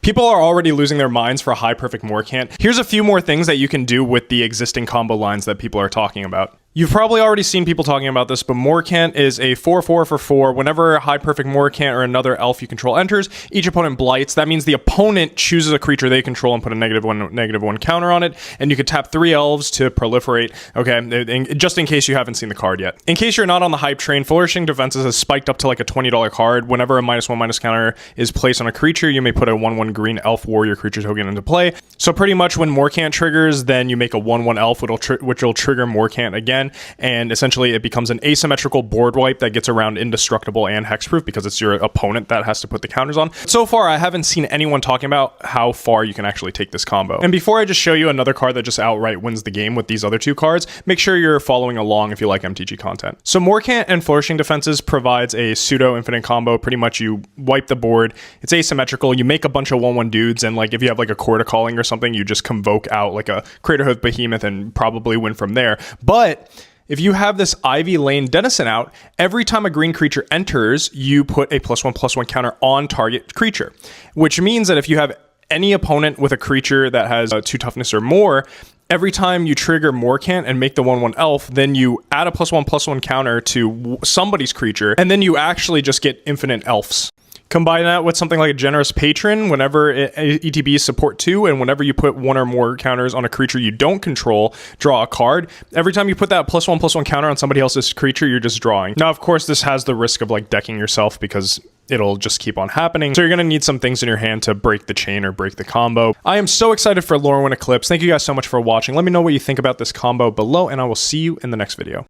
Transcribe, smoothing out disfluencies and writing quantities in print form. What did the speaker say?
People are already losing their minds for a high perfect Morcant. Here's a few more things that you can do with the existing combo lines that people are talking about. You've probably already seen people talking about this, but Morcant is a 4/4 for 4. Whenever High Perfect Morcant or another elf you control enters, each opponent blights. That means the opponent chooses a creature they control and put a -1/-1 counter on it, and you could tap 3 elves to proliferate, okay, just in case you haven't seen the card yet. In case you're not on the hype train, Flourishing Defenses has spiked up to like a $20 card. Whenever a -1/- counter is placed on a creature, you may put a 1/1 green elf warrior creature token into play. So pretty much when Morcant triggers, then you make a 1/1 elf, which will trigger Morcant again. And essentially it becomes an asymmetrical board wipe that gets around indestructible and hexproof because it's your opponent that has to put the counters on. So far, I haven't seen anyone talking about how far you can actually take this combo. And before I just show you another card that just outright wins the game with these other two cards, make sure you're following along if you like MTG content. So Morcant and Flourishing Defenses provides a pseudo infinite combo. Pretty much you wipe the board, it's asymmetrical, you make a bunch of 1/1 dudes, and like if you have like a Court Calling or something, you just convoke out like a Craterhoof Behemoth and probably win from there. But if you have this Ivy Lane Denizen out, every time a green creature enters, you put a +1/+1 counter on target creature, which means that if you have any opponent with a creature that has 2 toughness or more, every time you trigger Morcant and make the 1/1 elf, then you add a +1/+1 counter to somebody's creature, and then you actually just get infinite elves. Combine that with something like a Generous Patron whenever ETBs support 2, and whenever you put 1 or more counters on a creature you don't control, draw a card. Every time you put that +1/+1 counter on somebody else's creature, you're just drawing. Now, of course, this has the risk of like decking yourself because it'll just keep on happening. So you're going to need some things in your hand to break the chain or break the combo. I am so excited for Lorwyn Eclipsed. Thank you guys so much for watching. Let me know what you think about this combo below, and I will see you in the next video.